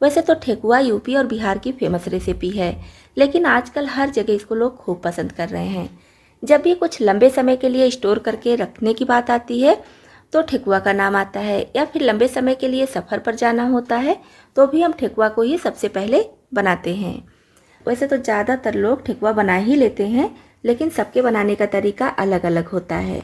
वैसे तो ठेकुआ यूपी और बिहार की फेमस रेसिपी है, लेकिन आजकल हर जगह इसको लोग खूब पसंद कर रहे हैं। जब भी कुछ लंबे समय के लिए स्टोर करके रखने की बात आती है तो ठेकुआ का नाम आता है, या फिर लंबे समय के लिए सफ़र पर जाना होता है तो भी हम ठेकुआ को ही सबसे पहले बनाते हैं। वैसे तो ज़्यादातर लोग ठेकुआ बना ही लेते हैं, लेकिन सबके बनाने का तरीका अलग अलग होता है।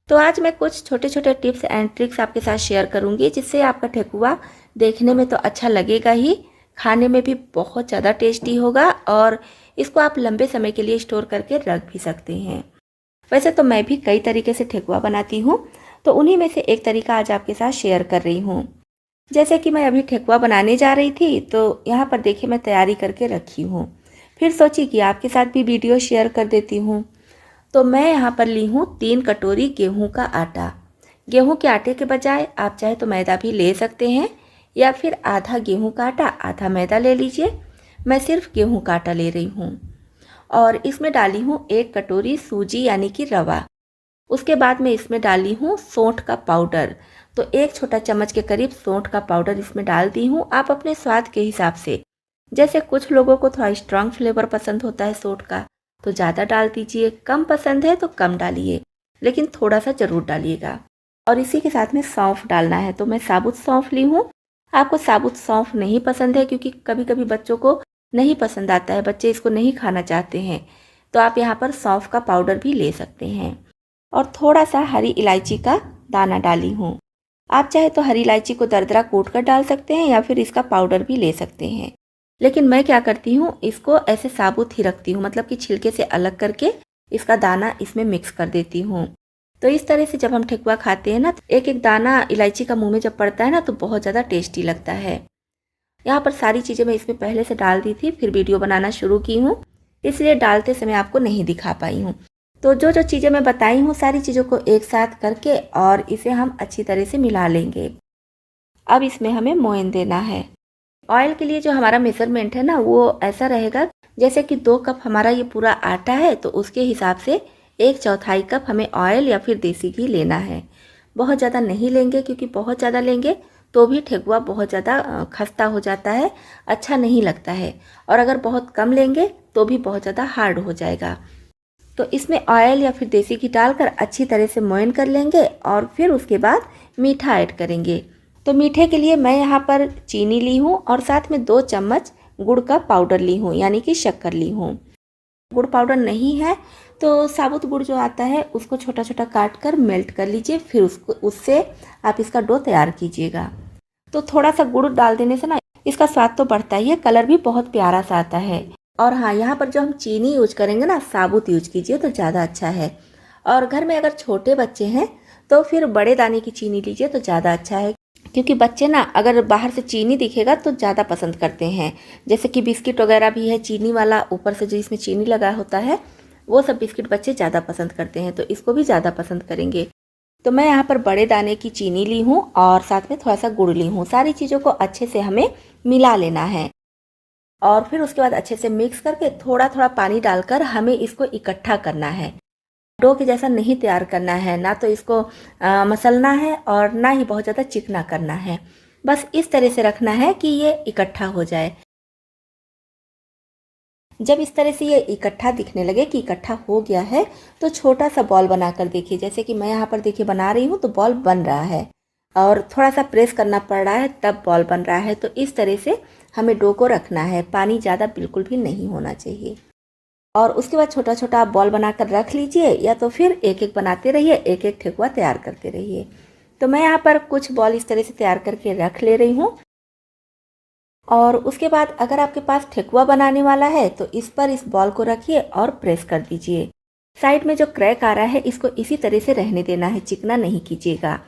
तो आज मैं कुछ छोटे छोटे टिप्स एंड ट्रिक्स आपके साथ शेयर करूंगी, जिससे आपका ठेकुआ देखने में तो अच्छा लगेगा ही, खाने में भी बहुत ज़्यादा टेस्टी होगा और इसको आप लंबे समय के लिए स्टोर करके रख भी सकते हैं। वैसे तो मैं भी कई तरीके से ठेकुआ बनाती हूँ, तो उन्हीं में से एक तरीका आज आपके साथ शेयर कर रही हूँ। जैसे कि मैं अभी ठेकुआ बनाने जा रही थी, तो यहाँ पर देखिए मैं तैयारी करके रखी हूँ। फिर सोची कि आपके साथ भी वीडियो शेयर कर देती हूँ। तो मैं यहाँ पर ली हूँ 3 कटोरी गेहूं का आटा। गेहूं के आटे के बजाय आप चाहे तो मैदा भी ले सकते हैं, या फिर आधा गेहूं का आटा आधा मैदा ले लीजिए। मैं सिर्फ गेहूं का आटा ले रही हूँ। और इसमें डाली हूँ 1 कटोरी सूजी यानी कि रवा। उसके बाद मैं इसमें डाली हूँ सौंठ का पाउडर। तो 1 छोटा चम्मच के करीब सौंठ का पाउडर इसमें डाल दी हूँ, आप अपने स्वाद के हिसाब से। जैसे कुछ लोगों को थोड़ा स्ट्रांग फ्लेवर पसंद होता है सौंठ का, तो ज़्यादा डाल दीजिए, कम पसंद है तो कम डालिए, लेकिन थोड़ा सा ज़रूर डालिएगा। और इसी के साथ में सौंफ डालना है, तो मैं साबुत सौंफ ली हूँ। आपको साबुत सौंफ नहीं पसंद है, क्योंकि कभी कभी बच्चों को नहीं पसंद आता है, बच्चे इसको नहीं खाना चाहते हैं, तो आप यहाँ पर सौंफ का पाउडर भी ले सकते हैं। और थोड़ा सा हरी इलायची का दाना डाली हूँ। आप चाहे तो हरी इलायची को दरदरा कूट कर डाल सकते हैं, या फिर इसका पाउडर भी ले सकते हैं, लेकिन मैं क्या करती हूँ, इसको ऐसे साबुत ही रखती हूँ, मतलब कि छिलके से अलग करके इसका दाना इसमें मिक्स कर देती हूँ। तो इस तरह से जब हम ठेकुआ खाते हैं ना, तो एक एक दाना इलायची का मुंह में जब पड़ता है ना, तो बहुत ज़्यादा टेस्टी लगता है। यहाँ पर सारी चीज़ें मैं इसमें पहले से डाल दी थी, फिर वीडियो बनाना शुरू की हूँ, इसलिए डालते समय आपको नहीं दिखा पाई हूँ। तो जो जो चीज़ें मैं बताई हूँ, सारी चीज़ों को एक साथ करके और इसे हम अच्छी तरह से मिला लेंगे। अब इसमें हमें मोयन देना है। ऑयल के लिए जो हमारा मेजरमेंट है ना, वो ऐसा रहेगा जैसे कि 2 कप हमारा ये पूरा आटा है, तो उसके हिसाब से 1/4 कप हमें ऑयल या फिर देसी घी लेना है। बहुत ज़्यादा नहीं लेंगे, क्योंकि बहुत ज़्यादा लेंगे तो भी ठेकुआ बहुत ज़्यादा खस्ता हो जाता है, अच्छा नहीं लगता है। और अगर बहुत कम लेंगे तो भी बहुत ज़्यादा हार्ड हो जाएगा। तो इसमें ऑयल या फिर देसी घी डालकर अच्छी तरह से मोयन कर लेंगे, और फिर उसके बाद मीठा ऐड करेंगे। तो मीठे के लिए मैं यहाँ पर चीनी ली हूँ, और साथ में 2 चम्मच गुड़ का पाउडर ली हूँ, यानी कि शक्कर ली हूँ। गुड़ पाउडर नहीं है तो साबुत गुड़ जो आता है उसको छोटा छोटा काट कर मेल्ट कर लीजिए, फिर उससे आप इसका डो तैयार कीजिएगा। तो थोड़ा सा गुड़ डाल देने से ना इसका स्वाद तो बढ़ता ही है, कलर भी बहुत प्यारा सा आता है। और हाँ, यहाँ पर जो हम चीनी यूज करेंगे ना, साबुत यूज कीजिए तो ज़्यादा अच्छा है। और घर में अगर छोटे बच्चे हैं तो फिर बड़े दाने की चीनी लीजिए तो ज़्यादा अच्छा है, क्योंकि बच्चे ना अगर बाहर से चीनी दिखेगा तो ज़्यादा पसंद करते हैं। जैसे कि बिस्किट वगैरह भी है चीनी वाला, ऊपर से जो इसमें चीनी लगा होता है, वो सब बिस्किट बच्चे ज़्यादा पसंद करते हैं, तो इसको भी ज़्यादा पसंद करेंगे। तो मैं यहाँ पर बड़े दाने की चीनी ली हूँ और साथ में थोड़ा सा गुड़ ली हूँ। सारी चीज़ों को अच्छे से हमें मिला लेना है, और फिर उसके बाद अच्छे से मिक्स करके थोड़ा थोड़ा पानी डालकर हमें इसको इकट्ठा करना है। डो के जैसा नहीं तैयार करना है, ना तो इसको मसलना है और ना ही बहुत ज़्यादा चिकना करना है। बस इस तरह से रखना है कि ये इकट्ठा हो जाए। जब इस तरह से ये इकट्ठा दिखने लगे कि इकट्ठा हो गया है, तो छोटा सा बॉल बनाकर देखिए। जैसे कि मैं यहाँ पर देखिए बना रही हूँ, तो बॉल बन रहा है और थोड़ा सा प्रेस करना पड़ रहा है तब बॉल बन रहा है। तो इस तरह से हमें डो को रखना है, पानी ज़्यादा बिल्कुल भी नहीं होना चाहिए। और उसके बाद छोटा छोटा आप बॉल बनाकर रख लीजिए, या तो फिर एक एक बनाते रहिए, एक एक ठेकुआ तैयार करते रहिए। तो मैं यहाँ पर कुछ बॉल इस तरह से तैयार करके रख ले रही हूँ। और उसके बाद अगर आपके पास ठेकुआ बनाने वाला है तो इस पर इस बॉल को रखिए और प्रेस कर दीजिए। साइड में जो क्रैक आ रहा है इसको इसी तरह से रहने देना है, चिकना नहीं कीजिएगा।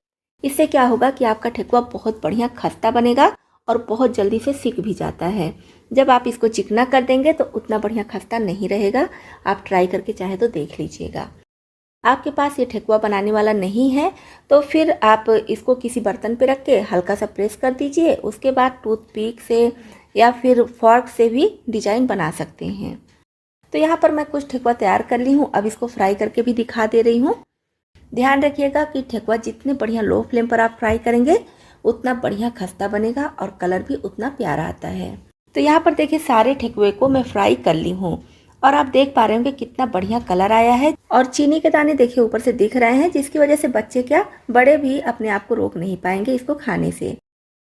इससे क्या होगा कि आपका ठेकुआ बहुत बढ़िया खस्ता बनेगा और बहुत जल्दी से सिक भी जाता है। जब आप इसको चिकना कर देंगे तो उतना बढ़िया खस्ता नहीं रहेगा। आप ट्राई करके चाहे तो देख लीजिएगा। आपके पास ये ठेकुआ बनाने वाला नहीं है तो फिर आप इसको किसी बर्तन पे रख के हल्का सा प्रेस कर दीजिए। उसके बाद टूथपिक से या फिर फॉर्क से भी डिजाइन बना सकते हैं। तो यहाँ पर मैं कुछ ठेकुआ तैयार कर ली हूँ, अब इसको फ्राई करके भी दिखा दे रही हूँ। ध्यान रखिएगा कि ठेकुआ जितने बढ़िया लो फ्लेम पर आप फ्राई करेंगे उतना बढ़िया खस्ता बनेगा और कलर भी उतना प्यारा आता है। तो यहाँ पर देखिए सारे ठेकुए को मैं फ्राई कर ली हूँ और आप देख पा रहे होंगे कितना बढ़िया कलर आया है और चीनी के दाने देखिए ऊपर से दिख रहे हैं, जिसकी वजह से बच्चे क्या बड़े भी अपने आप को रोक नहीं पाएंगे इसको खाने से।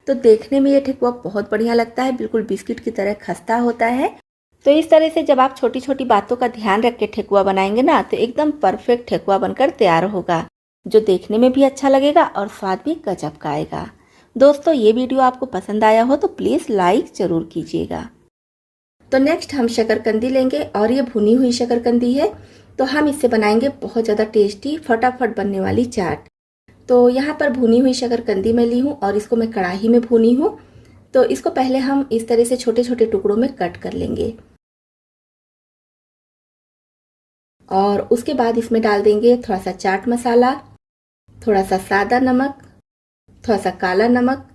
तो देखने में ये ठेकुआ बहुत बढ़िया लगता है, बिल्कुल बिस्किट की तरह खस्ता होता है। तो इस तरह से जब आप छोटी छोटी बातों का ध्यान रख के ठेकुआ बनाएंगे ना तो एकदम परफेक्ट ठेकुआ बनकर तैयार होगा, जो देखने में भी अच्छा लगेगा और स्वाद भी गजब का आएगा। दोस्तों ये वीडियो आपको पसंद आया हो तो प्लीज़ लाइक ज़रूर कीजिएगा। तो नेक्स्ट हम शकरकंदी लेंगे और ये भुनी हुई शकरकंदी है, तो हम इससे बनाएंगे बहुत ज़्यादा टेस्टी फटाफट बनने वाली चाट। तो यहाँ पर भुनी हुई शकरकंदी मैं ली हूँ और इसको मैं कढ़ाई में भूनी हूँ। तो इसको पहले हम इस तरह से छोटे छोटे टुकड़ों में कट कर लेंगे और उसके बाद इसमें डाल देंगे थोड़ा सा चाट मसाला, थोड़ा सा सादा नमक, थोड़ा सा काला नमक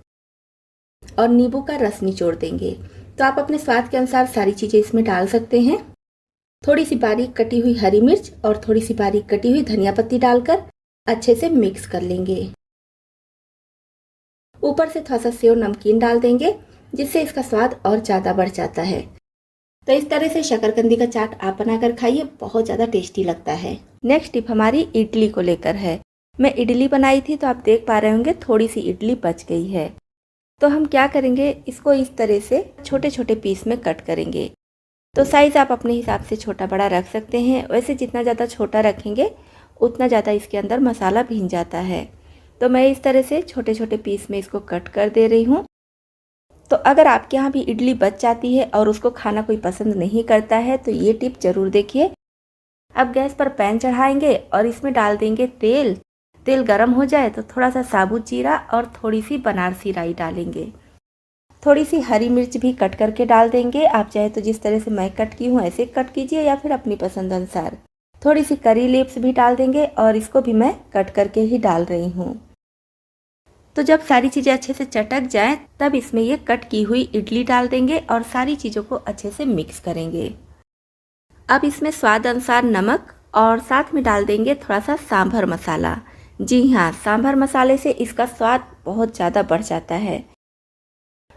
और नींबू का रस निचोड़ देंगे। तो आप अपने स्वाद के अनुसार सारी चीज़ें इसमें डाल सकते हैं। थोड़ी सी बारीक कटी हुई हरी मिर्च और थोड़ी सी बारीक कटी हुई धनिया पत्ती डालकर अच्छे से मिक्स कर लेंगे। ऊपर से थोड़ा सा सेव नमकीन डाल देंगे, जिससे इसका स्वाद और ज़्यादा बढ़ जाता है। तो इस तरह से शकरकंदी का चाट आप बनाकर खाइए, बहुत ज़्यादा टेस्टी लगता है। नेक्स्ट टिप हमारी इडली को लेकर है। मैं इडली बनाई थी तो आप देख पा रहे होंगे थोड़ी सी इडली बच गई है। तो हम क्या करेंगे, इसको इस तरह से छोटे छोटे पीस में कट करेंगे। तो साइज़ आप अपने हिसाब से छोटा बड़ा रख सकते हैं। वैसे जितना ज़्यादा छोटा रखेंगे उतना ज़्यादा इसके अंदर मसाला भीन जाता है। तो मैं इस तरह से छोटे छोटे पीस में इसको कट कर दे रही हूँ। तो अगर आपके यहाँ भी इडली बच जाती है और उसको खाना कोई पसंद नहीं करता है तो ये टिप ज़रूर देखिए। अब गैस पर पैन चढ़ाएंगे और इसमें डाल देंगे तेल। तेल गरम हो जाए तो थोड़ा सा साबुत जीरा और थोड़ी सी बनारसी राई डालेंगे। थोड़ी सी हरी मिर्च भी कट करके डाल देंगे। आप चाहे तो जिस तरह से मैं कट की हूँ ऐसे कट कीजिए या फिर अपनी पसंद अनुसार। थोड़ी सी करी लीव्स भी डाल देंगे और इसको भी मैं कट करके ही डाल रही हूँ। तो जब सारी चीज़ें अच्छे से चटक जाएं तब इसमें ये कट की हुई इडली डाल देंगे और सारी चीज़ों को अच्छे से मिक्स करेंगे। अब इसमें स्वाद अनुसार नमक और साथ में डाल देंगे थोड़ा सा सांभर मसाला। जी हाँ, सांभर मसाले से इसका स्वाद बहुत ज़्यादा बढ़ जाता है।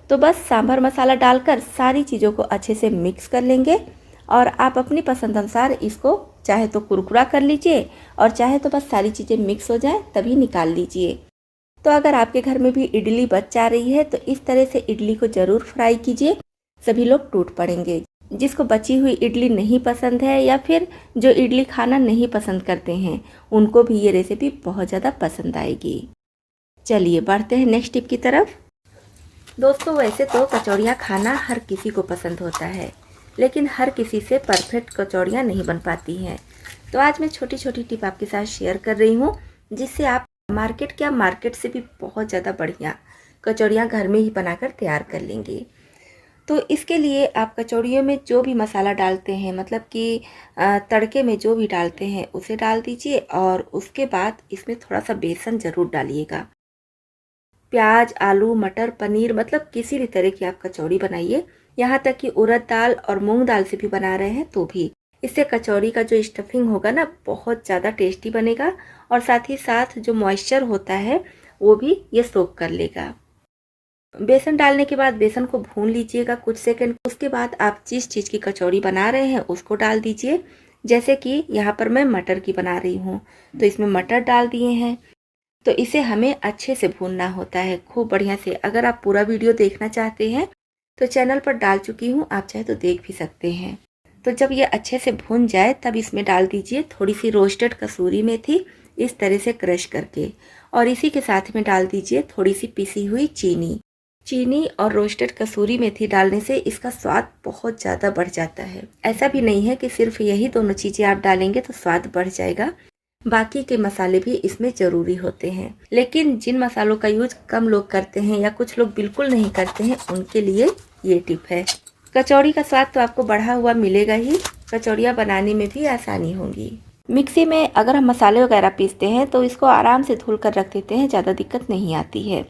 तो बस सांभर मसाला डालकर सारी चीज़ों को अच्छे से मिक्स कर लेंगे और आप अपनी पसंद अनुसार इसको चाहे तो कुरकुरा कर लीजिए और चाहे तो बस सारी चीज़ें मिक्स हो जाएं तभी निकाल लीजिए। तो अगर आपके घर में भी इडली बच जा रही है तो इस तरह से इडली को ज़रूर फ्राई कीजिए, सभी लोग टूट पड़ेंगे। जिसको बची हुई इडली नहीं पसंद है या फिर जो इडली खाना नहीं पसंद करते हैं उनको भी ये रेसिपी बहुत ज़्यादा पसंद आएगी। चलिए बढ़ते हैं नेक्स्ट टिप की तरफ। दोस्तों वैसे तो कचौड़ियाँ खाना हर किसी को पसंद होता है, लेकिन हर किसी से परफेक्ट कचौड़ियाँ नहीं बन पाती हैं। तो आज मैं छोटी छोटी टिप आपके साथ शेयर कर रही हूँ, जिससे आप मार्केट से भी बहुत ज़्यादा बढ़िया कचौड़ियाँ घर में ही बनाकर तैयार कर लेंगे। तो इसके लिए आप कचौड़ियों में जो भी मसाला डालते हैं, मतलब कि तड़के में जो भी डालते हैं उसे डाल दीजिए और उसके बाद इसमें थोड़ा सा बेसन ज़रूर डालिएगा। प्याज, आलू, मटर, पनीर, मतलब किसी भी तरह की आप कचौड़ी बनाइए, यहाँ तक कि उड़द दाल और मूंग दाल से भी बना रहे हैं तो भी इससे कचौड़ी का जो स्टफिंग होगा ना बहुत ज़्यादा टेस्टी बनेगा और साथ ही साथ जो मॉइस्चर होता है वो भी ये सोक कर लेगा। बेसन डालने के बाद बेसन को भून लीजिएगा कुछ सेकंड। उसके बाद आप जिस चीज़ की कचौड़ी बना रहे हैं उसको डाल दीजिए। जैसे कि यहाँ पर मैं मटर की बना रही हूँ तो इसमें मटर डाल दिए हैं। तो इसे हमें अच्छे से भूनना होता है खूब बढ़िया से। अगर आप पूरा वीडियो देखना चाहते हैं तो चैनल पर डाल चुकी हूँ, आप चाहे तो देख भी सकते हैं। तो जब ये अच्छे से भून जाए तब इसमें डाल दीजिए थोड़ी सी रोस्टेड कसूरी मेथी इस तरह से क्रश करके, और इसी के साथ में डाल दीजिए थोड़ी सी पिसी हुई चीनी और रोस्टेड कसूरी मेथी डालने से इसका स्वाद बहुत ज़्यादा बढ़ जाता है। ऐसा भी नहीं है कि सिर्फ यही दोनों चीज़ें आप डालेंगे तो स्वाद बढ़ जाएगा, बाकी के मसाले भी इसमें ज़रूरी होते हैं। लेकिन जिन मसालों का यूज कम लोग करते हैं या कुछ लोग बिल्कुल नहीं करते हैं उनके लिए ये टिप है। कचौड़ी का स्वाद तो आपको बढ़ा हुआ मिलेगा ही, कचौड़ियाँ बनाने में भी आसानी होगी। मिक्सी में अगर हम मसाले वगैरह पीसते हैं तो इसको आराम से धुल कर रख देते हैं, ज़्यादा दिक्कत नहीं आती है।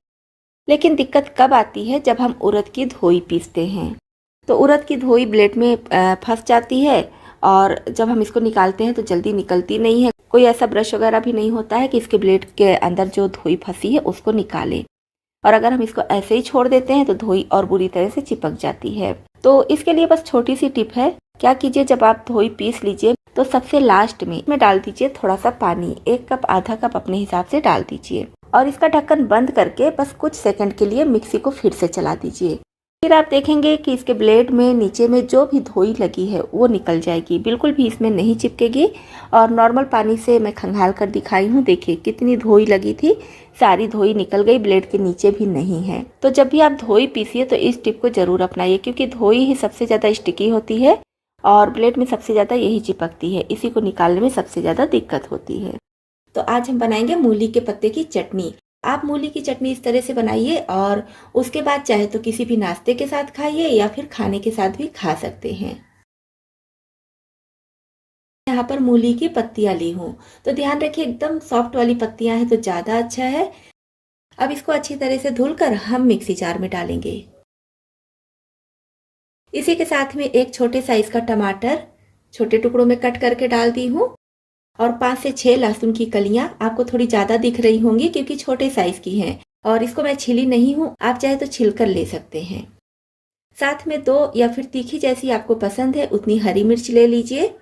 लेकिन दिक्कत कब आती है, जब हम उड़द की धोई पीसते हैं तो उड़द की धोई ब्लेड में फंस जाती है और जब हम इसको निकालते हैं तो जल्दी निकलती नहीं है। कोई ऐसा ब्रश वगैरह भी नहीं होता है कि इसके ब्लेड के अंदर जो धोई फंसी है उसको निकाले। और अगर हम इसको ऐसे ही छोड़ देते हैं तो धोई और बुरी तरह से चिपक जाती है। तो इसके लिए बस छोटी सी टिप है, क्या कीजिए जब आप धोई पीस लीजिए तो सबसे लास्ट में डाल दीजिए थोड़ा सा पानी, 1 कप आधा कप अपने हिसाब से डाल दीजिए और इसका ढक्कन बंद करके बस कुछ सेकंड के लिए मिक्सी को फिर से चला दीजिए। फिर आप देखेंगे कि इसके ब्लेड में नीचे में जो भी धोई लगी है वो निकल जाएगी, बिल्कुल भी इसमें नहीं चिपकेगी। और नॉर्मल पानी से मैं खंगाल कर दिखाई हूँ, देखिए कितनी धोई लगी थी, सारी धोई निकल गई, ब्लेड के नीचे भी नहीं है। तो जब भी आप धोई पीसिए तो इस टिप को जरूर अपनाइए, क्योंकि धोई ही सबसे ज़्यादा स्टिकी होती है और ब्लेड में सबसे ज़्यादा यही चिपकती है, इसी को निकालने में सबसे ज़्यादा दिक्कत होती है। तो आज हम बनाएंगे मूली के पत्ते की चटनी। आप मूली की चटनी इस तरह से बनाइए और उसके बाद चाहे तो किसी भी नाश्ते के साथ खाइए या फिर खाने के साथ भी खा सकते हैं। यहाँ पर मूली की पत्तियां ली हूँ, तो ध्यान रखिए एकदम सॉफ्ट वाली पत्तियां हैं तो ज़्यादा अच्छा है। अब इसको अच्छी तरह से धुलकर हम मिक्सी जार में डालेंगे। इसी के साथ में एक छोटे साइज का टमाटर छोटे टुकड़ों में कट करके डाल दी हूँ और 5 से 6 लहसुन की कलियां, आपको थोड़ी ज़्यादा दिख रही होंगी क्योंकि छोटे साइज की हैं और इसको मैं छिली नहीं हूँ, आप चाहे तो छिलकर ले सकते हैं। साथ में 2 या फिर तीखी जैसी आपको पसंद है उतनी हरी मिर्च ले लीजिए।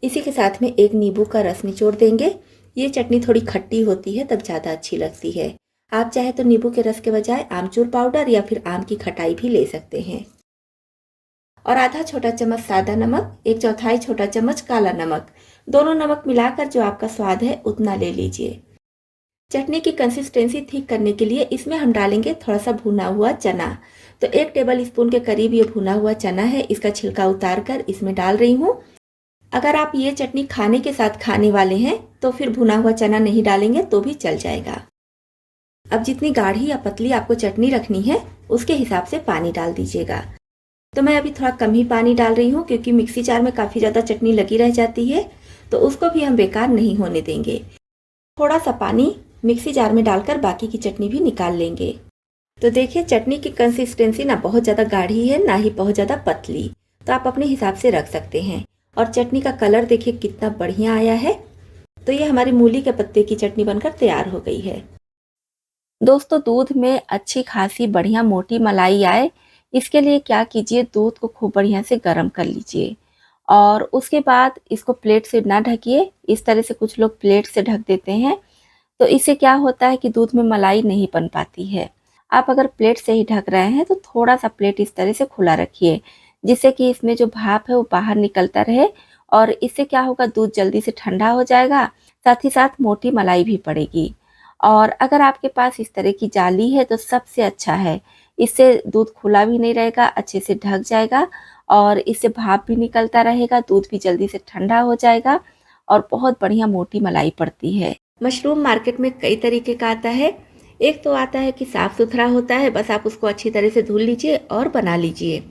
इसी के साथ में एक नींबू का रस निचोड़ देंगे। ये चटनी थोड़ी खट्टी होती है तब ज़्यादा अच्छी लगती है। आप चाहे तो नींबू के रस के बजाय आमचूर पाउडर या फिर आम की खटाई भी ले सकते हैं। और आधा छोटा चम्मच सादा नमक, 1/4 छोटा चम्मच काला नमक, दोनों नमक मिलाकर जो आपका स्वाद है उतना ले लीजिए। चटनी की कंसिस्टेंसी ठीक करने के लिए इसमें हम डालेंगे थोड़ा सा भुना हुआ चना। तो 1 टेबल स्पून के करीब ये भुना हुआ चना है, इसका छिलका उतार कर इसमें डाल रही हूँ। अगर आप ये चटनी खाने के साथ खाने वाले हैं तो फिर भुना हुआ चना नहीं डालेंगे तो भी चल जाएगा। अब जितनी गाढ़ी या पतली आपको चटनी रखनी है उसके हिसाब से पानी डाल दीजिएगा। तो मैं अभी थोड़ा कम ही पानी डाल रही हूँ क्योंकि मिक्सी जार में काफ़ी ज़्यादा चटनी लगी रह जाती है, तो उसको भी हम बेकार नहीं होने देंगे। थोड़ा सा पानी मिक्सी जार में डालकर बाकी की चटनी भी निकाल लेंगे। तो देखिए चटनी की कंसिस्टेंसी ना बहुत ज़्यादा गाढ़ी है ना ही बहुत ज़्यादा पतली, तो आप अपने हिसाब से रख सकते हैं। और चटनी का कलर देखिए कितना बढ़िया आया है। तो ये हमारी मूली के पत्ते की चटनी बनकर तैयार हो गई है। दोस्तों दूध में अच्छी खासी बढ़िया मोटी मलाई आए, इसके लिए क्या कीजिए, दूध को खूब बढ़िया से गर्म कर लीजिए और उसके बाद इसको प्लेट से ना ढकिए। इस तरह से कुछ लोग प्लेट से ढक देते हैं, तो इससे क्या होता है कि दूध में मलाई नहीं बन पाती है। आप अगर प्लेट से ही ढक रहे हैं तो थोड़ा सा प्लेट इस तरह से खुला रखिए, जिससे कि इसमें जो भाप है वो बाहर निकलता रहे और इससे क्या होगा, दूध जल्दी से ठंडा हो जाएगा, साथ ही साथ मोटी मलाई भी पड़ेगी। और अगर आपके पास इस तरह की जाली है तो सबसे अच्छा है, इससे दूध खुला भी नहीं रहेगा, अच्छे से ढक जाएगा और इससे भाप भी निकलता रहेगा, दूध भी जल्दी से ठंडा हो जाएगा और बहुत बढ़िया मोटी मलाई पड़ती है। मशरूम मार्केट में कई तरीके का आता है। एक तो आता है कि साफ सुथरा होता है, बस आप उसको अच्छी तरह से धुल लीजिए और बना लीजिए।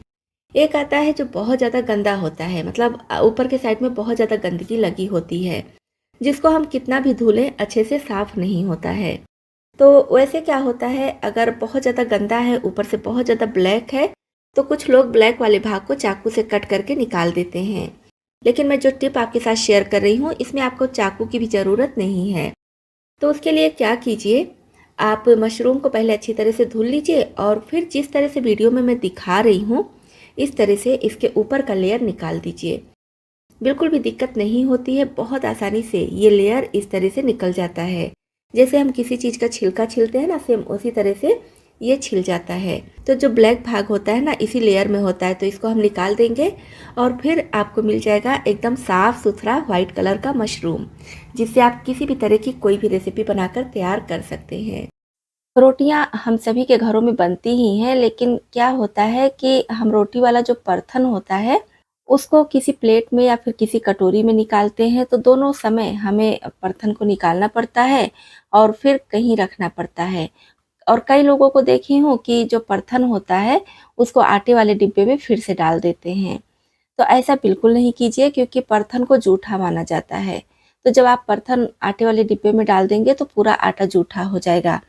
एक आता है जो बहुत ज़्यादा गंदा होता है, मतलब ऊपर के साइड में बहुत ज़्यादा गंदगी लगी होती है, जिसको हम कितना भी धुलें अच्छे से साफ नहीं होता है। तो वैसे क्या होता है, अगर बहुत ज़्यादा गंदा है, ऊपर से बहुत ज़्यादा ब्लैक है, तो कुछ लोग ब्लैक वाले भाग को चाकू से कट करके निकाल देते हैं। लेकिन मैं जो टिप आपके साथ शेयर कर रही हूँ इसमें आपको चाकू की भी ज़रूरत नहीं है। तो उसके लिए क्या कीजिए, आप मशरूम को पहले अच्छी तरह से धुल लीजिए और फिर जिस तरह से वीडियो में मैं दिखा रही हूँ इस तरह से इसके ऊपर का लेयर निकाल दीजिए। बिल्कुल भी दिक्कत नहीं होती है, बहुत आसानी से ये लेयर इस तरह से निकल जाता है। जैसे हम किसी चीज़ का छिलका छिलते हैं ना, सेम उसी तरह से ये छिल जाता है। तो जो ब्लैक भाग होता है ना इसी लेयर में होता है, तो इसको हम निकाल देंगे और फिर आपको मिल जाएगा एकदम साफ़ सुथरा वाइट कलर का मशरूम, जिससे आप किसी भी तरह की कोई भी रेसिपी बनाकर तैयार कर सकते हैं। रोटियां हम सभी के घरों में बनती ही हैं, लेकिन क्या होता है कि हम रोटी वाला जो परथन होता है उसको किसी प्लेट में या फिर किसी कटोरी में निकालते हैं, तो दोनों समय हमें परथन को निकालना पड़ता है और फिर कहीं रखना पड़ता है। और कई लोगों को देखी हूँ कि जो परथन होता है उसको आटे वाले डिब्बे में फिर से डाल देते हैं। तो ऐसा बिल्कुल नहीं कीजिए, क्योंकि परथन को जूठा माना जाता है। तो जब आप परथन आटे वाले डिब्बे में डाल देंगे तो पूरा आटा जूठा हो जाएगा।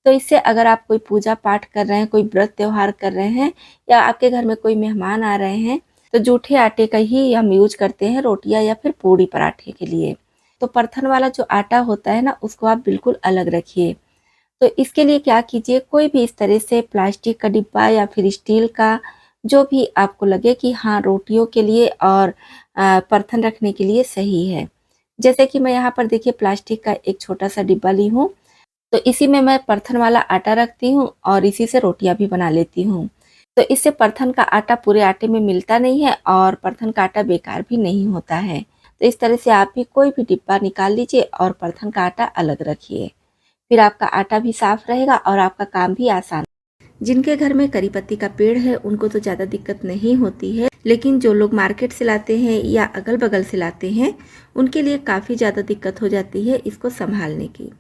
तो इससे अगर आप कोई पूजा पाठ कर रहे हैं, कोई व्रत त्योहार कर रहे हैं या आपके घर में कोई मेहमान आ रहे हैं, तो जूठे आटे का ही हम यूज करते हैं रोटियां या फिर पूड़ी पराठे के लिए। तो परथन वाला जो आटा होता है ना उसको आप बिल्कुल अलग रखिए। तो इसके लिए क्या कीजिए, कोई भी इस तरह से प्लास्टिक का डिब्बा या फिर स्टील का, जो भी आपको लगे कि हाँ रोटियों के लिए और परथन रखने के लिए सही है। जैसे कि मैं यहाँ पर देखिए प्लास्टिक का एक छोटा सा डिब्बा ली हूँ, तो इसी में मैं परथन वाला आटा रखती हूँ और इसी से रोटियां भी बना लेती हूँ। तो इससे परथन का आटा पूरे आटे में मिलता नहीं है और परथन का आटा बेकार भी नहीं होता है। तो इस तरह से आप भी कोई भी डिब्बा निकाल लीजिए और परथन का आटा अलग रखिए, फिर आपका आटा भी साफ रहेगा और आपका काम भी आसान। जिनके घर में करी पत्ती का पेड़ है उनको तो ज़्यादा दिक्कत नहीं होती है, लेकिन जो लोग मार्केट से लाते हैं या अगल बगल से लाते हैं उनके लिए काफ़ी ज़्यादा दिक्कत हो जाती है इसको संभालने की।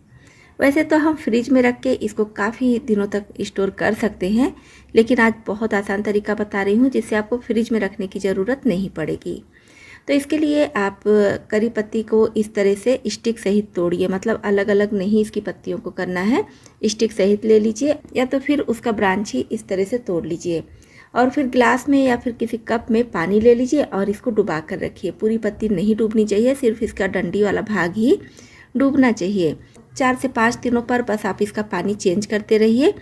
वैसे तो हम फ्रिज में रख के इसको काफ़ी दिनों तक स्टोर कर सकते हैं, लेकिन आज बहुत आसान तरीका बता रही हूँ जिससे आपको फ्रिज में रखने की ज़रूरत नहीं पड़ेगी। तो इसके लिए आप करी पत्ती को इस तरह से स्टिक सहित तोड़िए, मतलब अलग अलग नहीं इसकी पत्तियों को करना है, स्टिक सहित ले लीजिए या तो फिर उसका ब्रांच ही इस तरह से तोड़ लीजिए और फिर ग्लास में या फिर किसी कप में पानी ले लीजिए और इसको डुबा कर रखिए। पूरी पत्ती नहीं डूबनी चाहिए, सिर्फ इसका डंडी वाला भाग ही डूबना चाहिए। 4 से 5 दिनों पर बस आप इसका पानी चेंज करते रहिए,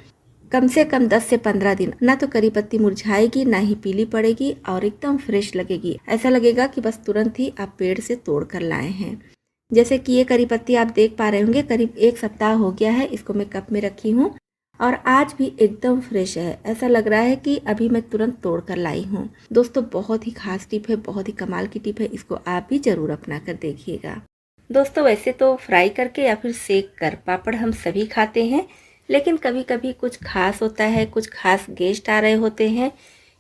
कम से कम 10 से 15 दिन। ना तो करी पत्ती मुरझाएगी, ना ही पीली पड़ेगी और एकदम फ्रेश लगेगी। ऐसा लगेगा कि बस तुरंत ही आप पेड़ से तोड़ कर लाए हैं। जैसे कि ये करी पत्ती आप देख पा रहे होंगे, करीब 1 सप्ताह हो गया है इसको मैं कप में रखी हूँ और आज भी एकदम फ्रेश है। ऐसा लग रहा है कि अभी मैं तुरंत तोड़ कर लाई हूँ। दोस्तों बहुत ही खास टिप है, बहुत ही कमाल की टिप है, इसको आप भी जरूर अपना कर देखिएगा। दोस्तों वैसे तो फ्राई करके या फिर सेक कर पापड़ हम सभी खाते हैं, लेकिन कभी कभी कुछ खास होता है, कुछ खास गेस्ट आ रहे होते हैं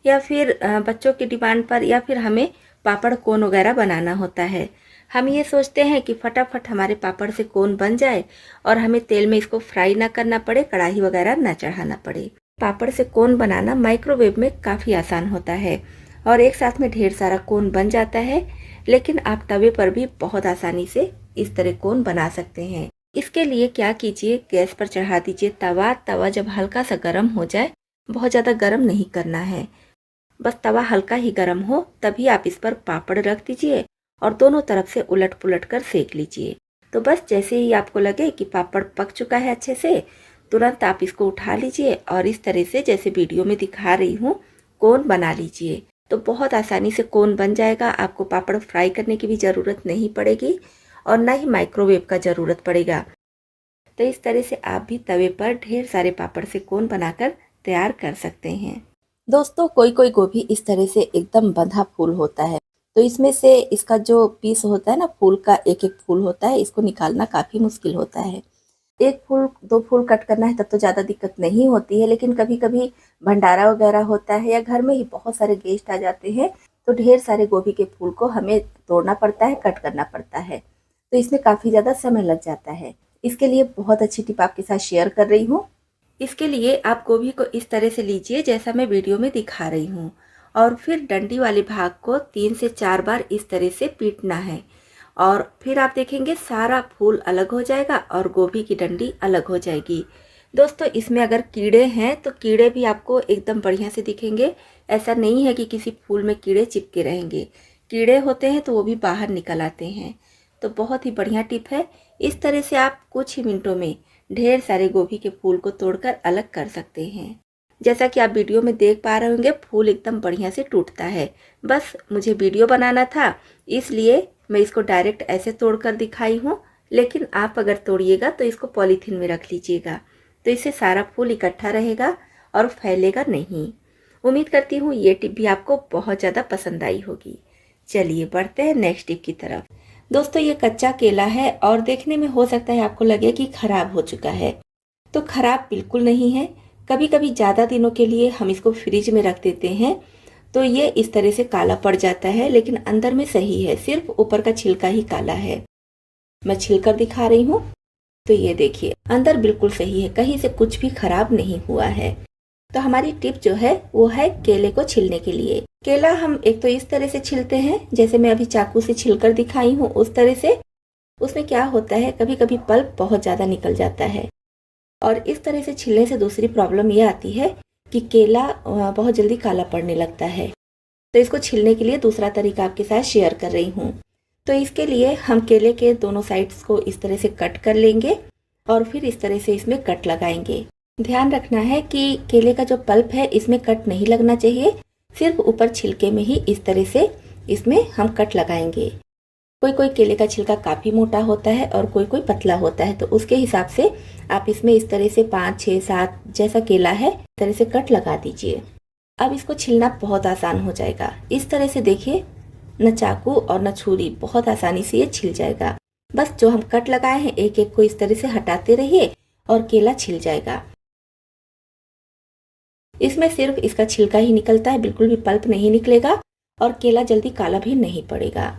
या फिर बच्चों की डिमांड पर या फिर हमें पापड़ कोन वगैरह बनाना होता है। हम ये सोचते हैं कि फटाफट हमारे पापड़ से कोन बन जाए और हमें तेल में इसको फ्राई ना करना पड़े, कढ़ाई वगैरह ना चढ़ाना पड़े। पापड़ से कोन बनाना माइक्रोवेव में काफ़ी आसान होता है और एक साथ में ढेर सारा कोन बन जाता है, लेकिन आप तवे पर भी बहुत आसानी से इस तरह कोन बना सकते हैं। इसके लिए क्या कीजिए, गैस पर चढ़ा दीजिए तवा जब हल्का सा गर्म हो जाए, बहुत ज़्यादा गर्म नहीं करना है, बस तवा हल्का ही गर्म हो तभी आप इस पर पापड़ रख दीजिए और दोनों तरफ से उलट पुलट कर सेक लीजिए। तो बस जैसे ही आपको लगे कि पापड़ पक चुका है अच्छे से, तुरंत आप इसको उठा लीजिए और इस तरह से जैसे वीडियो में दिखा रही हूँ कोन बना लीजिए। तो बहुत आसानी से कोन बन जाएगा, आपको पापड़ फ्राई करने की भी ज़रूरत नहीं पड़ेगी और ना ही माइक्रोवेव का ज़रूरत पड़ेगा। तो इस तरह से आप भी तवे पर ढेर सारे पापड़ से कोन बनाकर तैयार कर सकते हैं। दोस्तों कोई कोई गोभी इस तरह से एकदम बंधा फूल होता है, तो इसमें से इसका जो पीस होता है ना, फूल का एक एक फूल होता है, इसको निकालना काफ़ी मुश्किल होता है। एक फूल 2 फूल कट करना है तब तो ज़्यादा दिक्कत नहीं होती है, लेकिन कभी कभी भंडारा वगैरह होता है या घर में ही बहुत सारे गेस्ट आ जाते हैं, तो ढेर सारे गोभी के फूल को हमें तोड़ना पड़ता है, कट करना पड़ता है, तो इसमें काफ़ी ज़्यादा समय लग जाता है। इसके लिए बहुत अच्छी टिप आपके साथ शेयर कर रही हूँ। इसके लिए आप गोभी को इस तरह से लीजिए जैसा मैं वीडियो में दिखा रही हूँ और फिर डंडी वाले भाग को 3 से 4 बार इस तरह से पीटना है और फिर आप देखेंगे सारा फूल अलग हो जाएगा और गोभी की डंडी अलग हो जाएगी। दोस्तों इसमें अगर कीड़े हैं तो कीड़े भी आपको एकदम बढ़िया से दिखेंगे। ऐसा नहीं है कि किसी फूल में कीड़े चिपके रहेंगे, कीड़े होते हैं तो वो भी बाहर निकल आते हैं। तो बहुत ही बढ़िया टिप है। इस तरह से आप कुछ ही मिनटों में ढेर सारे गोभी के फूल को तोड़कर अलग कर सकते हैं। जैसा कि आप वीडियो में देख पा रहे होंगे फूल एकदम बढ़िया से टूटता है। बस मुझे वीडियो बनाना था इसलिए मैं इसको डायरेक्ट ऐसे तोड़कर दिखाई हूँ, लेकिन आप अगर तोड़िएगा तो इसको पॉलीथीन में रख लीजिएगा, तो इससे सारा फूल इकट्ठा रहेगा और फैलेगा नहीं। उम्मीद करती हूँ ये टिप भी आपको बहुत ज़्यादा पसंद आई होगी। चलिए बढ़ते हैं नेक्स्ट टिप की तरफ। दोस्तों ये कच्चा केला है और देखने में हो सकता है आपको लगे कि खराब हो चुका है, तो खराब बिल्कुल नहीं है। कभी कभी ज़्यादा दिनों के लिए हम इसको फ्रिज में रख देते हैं तो ये इस तरह से काला पड़ जाता है, लेकिन अंदर में सही है, सिर्फ ऊपर का छिलका ही काला है। मैं छिलकर दिखा रही हूँ, तो ये देखिए अंदर बिल्कुल सही है, कहीं से कुछ भी खराब नहीं हुआ है। तो हमारी टिप जो है वो है केले को छीलने के लिए। केला हम एक तो इस तरह से छीलते हैं जैसे मैं अभी चाकू से छिलकर दिखाई हूँ उस तरह से। उसमें क्या होता है कभी कभी पल्प बहुत ज़्यादा निकल जाता है और इस तरह से छीलने से दूसरी प्रॉब्लम ये आती है कि केला बहुत जल्दी काला पड़ने लगता है। तो इसको छीलने के लिए दूसरा तरीका आपके साथ शेयर कर रही हूँ। तो इसके लिए हम केले के दोनों साइड्स को इस तरह से कट कर लेंगे और फिर इस तरह से इसमें कट लगाएंगे। ध्यान रखना है कि केले का जो पल्प है इसमें कट नहीं लगना चाहिए, सिर्फ ऊपर छिलके में ही इस तरह से इसमें हम कट लगाएंगे। कोई कोई केले का छिलका काफ़ी मोटा होता है और कोई कोई पतला होता है, तो उसके हिसाब से आप इसमें इस तरह से 5, 6, 7 जैसा केला है इस तरह से कट लगा दीजिए। अब इसको छिलना बहुत आसान हो जाएगा। इस तरह से देखिए, न चाकू और न छुरी, बहुत आसानी से ये छिल जाएगा। बस जो हम कट लगाए हैं एक एक को इस तरह से हटाते रहिए और केला छिल जाएगा। इसमें सिर्फ इसका छिलका ही निकलता है, बिल्कुल भी पल्प नहीं निकलेगा और केला जल्दी काला भी नहीं पड़ेगा।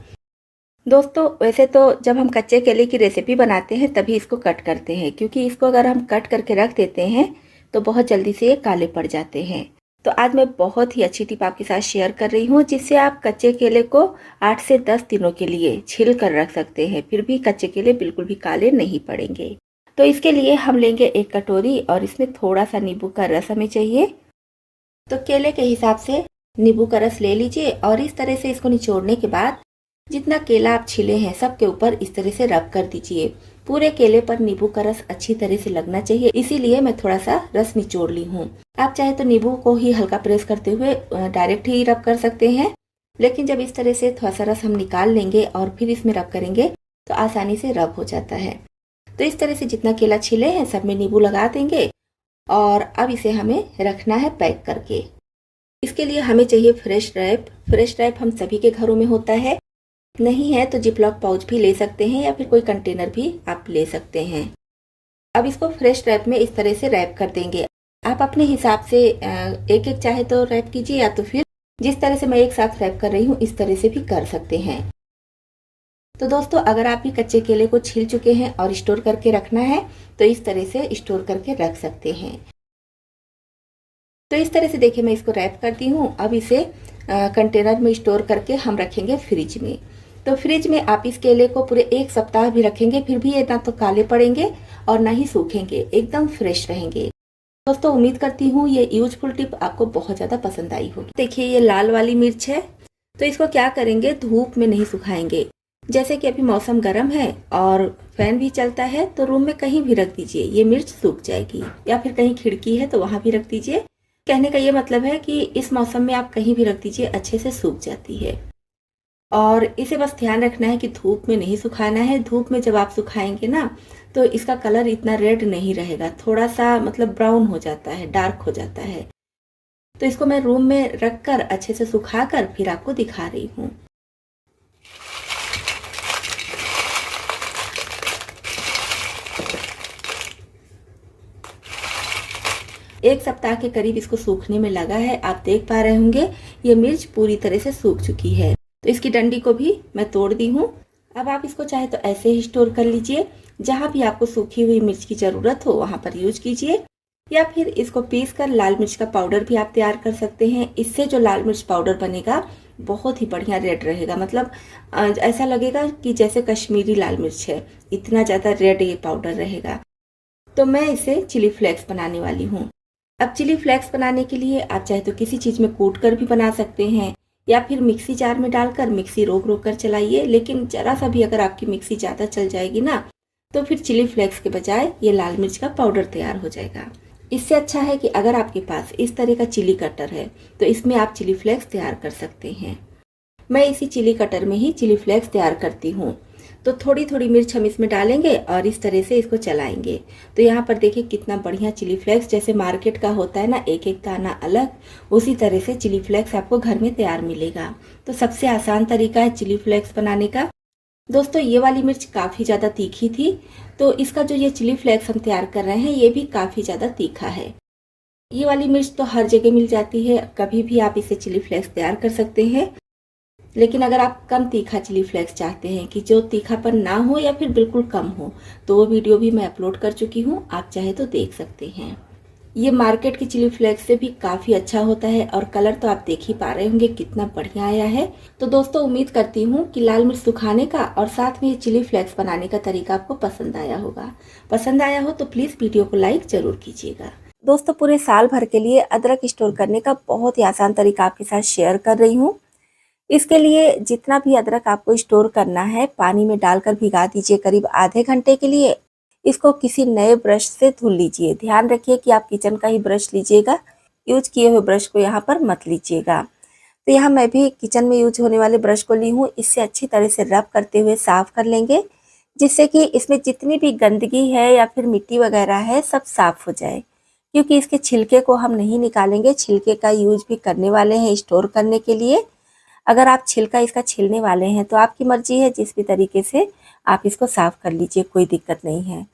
दोस्तों वैसे तो जब हम कच्चे केले की रेसिपी बनाते हैं तभी इसको कट करते हैं, क्योंकि इसको अगर हम कट करके रख देते हैं तो बहुत जल्दी से ये काले पड़ जाते हैं। तो आज मैं बहुत ही अच्छी टिप आपके साथ शेयर कर रही हूँ, जिससे आप कच्चे केले को 8 से 10 दिनों के लिए छिल कर रख सकते हैं, फिर भी कच्चे केले बिल्कुल भी काले नहीं पड़ेंगे। तो इसके लिए हम लेंगे एक कटोरी और इसमें थोड़ा सा नींबू का रस हमें चाहिए। तो केले के हिसाब से नींबू का रस ले लीजिए और इस तरह से इसको निचोड़ने के बाद जितना केला आप छिले हैं सबके ऊपर इस तरह से रब कर दीजिए। पूरे केले पर नींबू का रस अच्छी तरह से लगना चाहिए, इसीलिए मैं थोड़ा सा रस निचोड़ ली हूँ। आप चाहे तो नींबू को ही हल्का प्रेस करते हुए डायरेक्ट ही रब कर सकते हैं, लेकिन जब इस तरह से थोड़ा सा रस हम निकाल लेंगे और फिर इसमें रब करेंगे तो आसानी से रब हो जाता है। तो इस तरह से जितना केला छिले हैं सब में नींबू लगा देंगे और अब इसे हमें रखना है पैक करके। इसके लिए हमें चाहिए फ्रेश रैप। फ्रेश रैप हम सभी के घरों में होता है, नहीं है तो जिपलॉक पाउच भी ले सकते हैं या फिर कोई कंटेनर भी आप ले सकते हैं। अब इसको फ्रेश रैप में इस तरह से रैप कर देंगे। आप अपने हिसाब से एक एक चाहे तो रैप कीजिए, या तो फिर जिस तरह से मैं एक साथ रैप कर रही हूँ इस तरह से भी कर सकते हैं। तो दोस्तों अगर आप भी कच्चे केले को छील चुके हैं और स्टोर करके रखना है तो इस तरह से स्टोर करके रख सकते हैं। तो इस तरह से देखिए मैं इसको रैप करती हूँ। अब इसे कंटेनर में स्टोर करके हम रखेंगे फ्रिज में। तो फ्रिज में आप इस केले को पूरे 1 सप्ताह भी रखेंगे फिर भी ये ना तो काले पड़ेंगे और ना ही सूखेंगे, एकदम फ्रेश रहेंगे। दोस्तों उम्मीद करती हूँ ये यूजफुल टिप आपको बहुत ज़्यादा पसंद आई होगी। देखिए ये लाल वाली मिर्च है, तो इसको क्या करेंगे, धूप में नहीं सुखाएंगे। जैसे कि अभी मौसम गर्म है और फैन भी चलता है तो रूम में कहीं भी रख दीजिए, ये मिर्च सूख जाएगी। या फिर कहीं खिड़की है तो वहां भी रख दीजिए। कहने का ये मतलब है कि इस मौसम में आप कहीं भी रख दीजिए, अच्छे से सूख जाती है। और इसे बस ध्यान रखना है कि धूप में नहीं सुखाना है। धूप में जब आप सुखाएंगे ना तो इसका कलर इतना रेड नहीं रहेगा, थोड़ा सा मतलब ब्राउन हो जाता है, डार्क हो जाता है। तो इसको मैं रूम में रख कर अच्छे से सुखा कर फिर आपको दिखा रही हूँ। एक सप्ताह के करीब इसको सूखने में लगा है। आप देख पा रहे होंगे ये मिर्च पूरी तरह से सूख चुकी है। तो इसकी डंडी को भी मैं तोड़ दी हूँ। अब आप इसको चाहे तो ऐसे ही स्टोर कर लीजिए, जहाँ भी आपको सूखी हुई मिर्च की ज़रूरत हो वहाँ पर यूज कीजिए। या फिर इसको पीस कर लाल मिर्च का पाउडर भी आप तैयार कर सकते हैं। इससे जो लाल मिर्च पाउडर बनेगा बहुत ही बढ़िया रेड रहेगा, मतलब ऐसा लगेगा कि जैसे कश्मीरी लाल मिर्च है, इतना ज़्यादा रेड ये पाउडर रहेगा। तो मैं इसे चिली फ्लेक्स बनाने वाली हूँ। अब चिली फ्लेक्स बनाने के लिए आप चाहे तो किसी चीज़ में कूट कर भी बना सकते हैं या फिर मिक्सी जार में डालकर मिक्सी रोक रोक कर चलाइए। लेकिन ज़रा सा भी अगर आपकी मिक्सी ज़्यादा चल जाएगी ना तो फिर चिली फ्लेक्स के बजाय ये लाल मिर्च का पाउडर तैयार हो जाएगा। इससे अच्छा है कि अगर आपके पास इस तरह का चिली कटर है तो इसमें आप चिली फ्लेक्स तैयार कर सकते हैं। मैं इसी चिली कटर में ही चिली फ्लेक्स तैयार करती हूँ। तो थोड़ी थोड़ी मिर्च हम इसमें डालेंगे और इस तरह से इसको चलाएंगे। तो यहाँ पर देखिए कितना बढ़िया चिली फ्लेक्स, जैसे मार्केट का होता है ना एक एक दाना अलग, उसी तरह से चिली फ्लेक्स आपको घर में तैयार मिलेगा। तो सबसे आसान तरीका है चिली फ्लेक्स बनाने का। दोस्तों ये वाली मिर्च काफ़ी ज़्यादा तीखी थी, तो इसका जो ये चिली फ्लेक्स हम तैयार कर रहे हैं ये भी काफ़ी ज़्यादा तीखा है। ये वाली मिर्च तो हर जगह मिल जाती है, कभी भी आप इसे चिली फ्लेक्स तैयार कर सकते हैं। लेकिन अगर आप कम तीखा चिली फ्लेक्स चाहते हैं कि जो तीखापन ना हो या फिर बिल्कुल कम हो, तो वो वीडियो भी मैं अपलोड कर चुकी हूँ, आप चाहे तो देख सकते हैं। ये मार्केट की चिली फ्लेक्स से भी काफ़ी अच्छा होता है और कलर तो आप देख ही पा रहे होंगे कितना बढ़िया आया है। तो दोस्तों उम्मीद करती हूँ कि लाल मिर्च सुखाने का और साथ में ये चिली फ्लेक्स बनाने का तरीका आपको पसंद आया होगा। पसंद आया हो तो प्लीज़ वीडियो को लाइक ज़रूर कीजिएगा। दोस्तों पूरे साल भर के लिए अदरक स्टोर करने का बहुत ही आसान तरीका आपके साथ शेयर कर रही हूँ। इसके लिए जितना भी अदरक आपको स्टोर करना है पानी में डालकर भिगा दीजिए करीब आधे घंटे के लिए। इसको किसी नए ब्रश से धुल लीजिए। ध्यान रखिए कि आप किचन का ही ब्रश लीजिएगा, यूज किए हुए ब्रश को यहाँ पर मत लीजिएगा। तो यहाँ मैं भी किचन में यूज होने वाले ब्रश को ली हूँ। इससे अच्छी तरह से रब करते हुए साफ कर लेंगे, जिससे कि इसमें जितनी भी गंदगी है या फिर मिट्टी वगैरह है सब साफ हो जाए। क्योंकि इसके छिलके को हम नहीं निकालेंगे, छिलके का यूज भी करने वाले हैं स्टोर करने के लिए। अगर आप छिलका इसका छीलने वाले हैं तो आपकी मर्जी है, जिस भी तरीके से आप इसको साफ कर लीजिए, कोई दिक्कत नहीं है।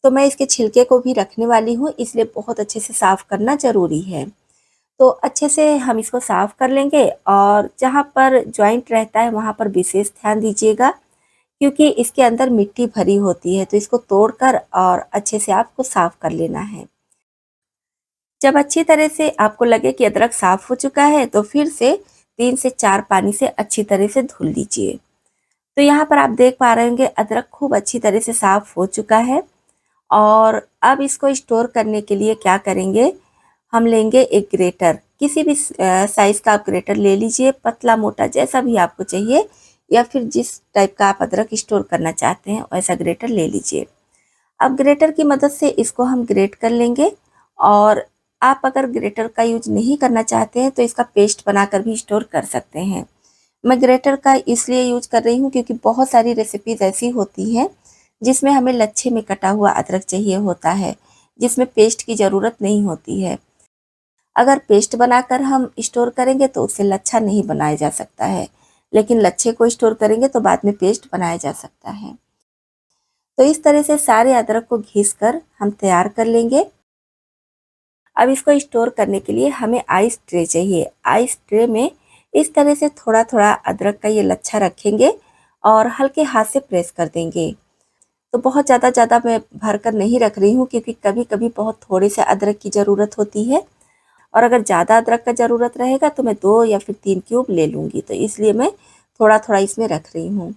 तो मैं इसके छिलके को भी रखने वाली हूँ, इसलिए बहुत अच्छे से साफ करना ज़रूरी है। तो अच्छे से हम इसको साफ कर लेंगे और जहाँ पर जॉइंट रहता है वहाँ पर विशेष ध्यान दीजिएगा, क्योंकि इसके अंदर मिट्टी भरी होती है। तो इसको तोड़कर और अच्छे से आपको साफ कर लेना है। जब अच्छी तरह से आपको लगे कि अदरक साफ हो चुका है तो फिर से 3 से 4 पानी से अच्छी तरह से धुल लीजिए। तो यहाँ पर आप देख पा रहे होंगे अदरक खूब अच्छी तरह से साफ हो चुका है। और अब इसको स्टोर करने के लिए क्या करेंगे, हम लेंगे एक ग्रेटर। किसी भी साइज़ का आप ग्रेटर ले लीजिए, पतला मोटा जैसा भी आपको चाहिए, या फिर जिस टाइप का आप अदरक स्टोर करना चाहते हैं वैसा ग्रेटर ले लीजिए। अब ग्रेटर की मदद से इसको हम ग्रेट कर लेंगे। और आप अगर ग्रेटर का यूज नहीं करना चाहते हैं तो इसका पेस्ट बनाकर भी स्टोर कर सकते हैं। मैं ग्रेटर का इसलिए यूज कर रही हूँ क्योंकि बहुत सारी रेसिपीज ऐसी होती हैं जिसमें हमें लच्छे में कटा हुआ अदरक चाहिए होता है, जिसमें पेस्ट की ज़रूरत नहीं होती है। अगर पेस्ट बनाकर हम स्टोर करेंगे तो उससे लच्छा नहीं बनाया जा सकता है, लेकिन लच्छे को स्टोर करेंगे तो बाद में पेस्ट बनाया जा सकता है। तो इस तरह से सारे अदरक को घिसकर हम तैयार कर लेंगे। अब इसको स्टोर करने के लिए हमें आइस ट्रे चाहिए। आइस ट्रे में इस तरह से थोड़ा थोड़ा अदरक का ये लच्छा रखेंगे और हल्के हाथ से प्रेस कर देंगे। तो बहुत ज़्यादा मैं भर कर नहीं रख रही हूँ, क्योंकि कभी कभी बहुत थोड़े से अदरक की ज़रूरत होती है, और अगर ज़्यादा अदरक का ज़रूरत रहेगा तो मैं 2 या फिर 3 क्यूब ले लूँगी। तो इसलिए मैं थोड़ा थोड़ा इसमें रख रही हूँ।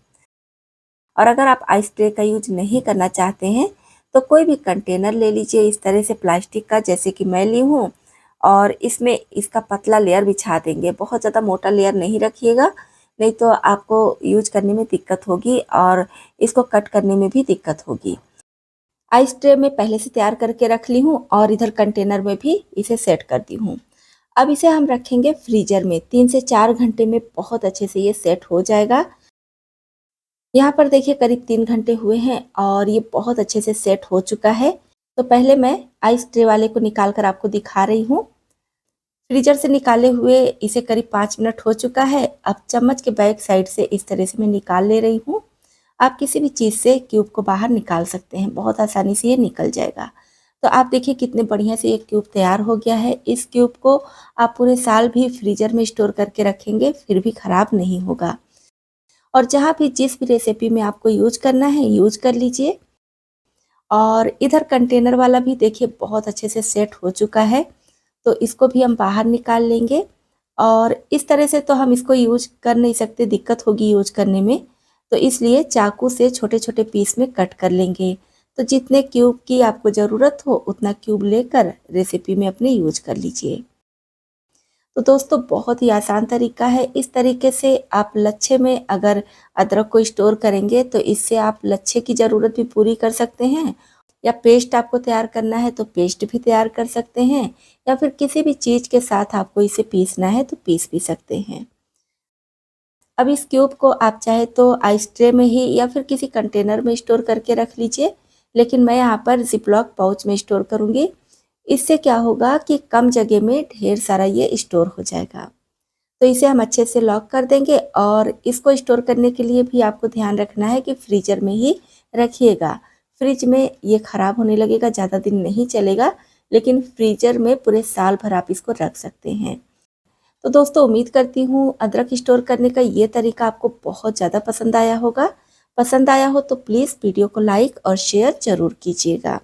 और अगर आप आइस ट्रे का यूज नहीं करना चाहते हैं तो कोई भी कंटेनर ले लीजिए इस तरह से प्लास्टिक का, जैसे कि मैं ली हूँ, और इसमें इसका पतला लेयर बिछा देंगे। बहुत ज़्यादा मोटा लेयर नहीं रखिएगा, नहीं तो आपको यूज करने में दिक्कत होगी और इसको कट करने में भी दिक्कत होगी। आइस ट्रे में पहले से तैयार करके रख ली हूँ और इधर कंटेनर में भी इसे सेट कर दी हूँ। अब इसे हम रखेंगे फ्रीजर में। 3 से 4 घंटे में बहुत अच्छे से ये सेट हो जाएगा। यहाँ पर देखिए करीब 3 घंटे हुए हैं और ये बहुत अच्छे से सेट हो चुका है। तो पहले मैं आइस ट्रे वाले को निकाल कर आपको दिखा रही हूँ। फ्रीजर से निकाले हुए इसे करीब 5 मिनट हो चुका है। अब चम्मच के बैक साइड से इस तरह से मैं निकाल ले रही हूँ। आप किसी भी चीज़ से क्यूब को बाहर निकाल सकते हैं, बहुत आसानी से ये निकल जाएगा। तो आप देखिए कितने बढ़िया से ये क्यूब तैयार हो गया है। इस क्यूब को आप पूरे साल भी फ्रीजर में स्टोर करके रखेंगे फिर भी ख़राब नहीं होगा। और जहाँ भी जिस भी रेसिपी में आपको यूज करना है यूज कर लीजिए। और इधर कंटेनर वाला भी देखिए बहुत अच्छे से सेट हो चुका है। तो इसको भी हम बाहर निकाल लेंगे। और इस तरह से तो हम इसको यूज कर नहीं सकते, दिक्कत होगी यूज करने में, तो इसलिए चाकू से छोटे छोटे पीस में कट कर लेंगे। तो जितने क्यूब की आपको ज़रूरत हो उतना क्यूब लेकर रेसिपी में अपने यूज कर लीजिए। तो दोस्तों बहुत ही आसान तरीका है। इस तरीके से आप लच्छे में अगर अदरक को स्टोर करेंगे तो इससे आप लच्छे की ज़रूरत भी पूरी कर सकते हैं, या पेस्ट आपको तैयार करना है तो पेस्ट भी तैयार कर सकते हैं, या फिर किसी भी चीज़ के साथ आपको इसे पीसना है तो पीस भी सकते हैं। अब इस क्यूब को आप चाहे तो आइस ट्रे में ही या फिर किसी कंटेनर में स्टोर करके रख लीजिए, लेकिन मैं यहाँ पर जिपलॉक पाउच में स्टोर करूँगी। इससे क्या होगा कि कम जगह में ढेर सारा ये स्टोर हो जाएगा। तो इसे हम अच्छे से लॉक कर देंगे। और इसको स्टोर करने के लिए भी आपको ध्यान रखना है कि फ्रीजर में ही रखिएगा। फ्रिज में ये ख़राब होने लगेगा, ज़्यादा दिन नहीं चलेगा, लेकिन फ्रीजर में पूरे साल भर आप इसको रख सकते हैं। तो दोस्तों उम्मीद करती हूँ अदरक स्टोर करने का ये तरीका आपको बहुत ज़्यादा पसंद आया होगा। पसंद आया हो तो प्लीज़ वीडियो को लाइक और शेयर ज़रूर कीजिएगा।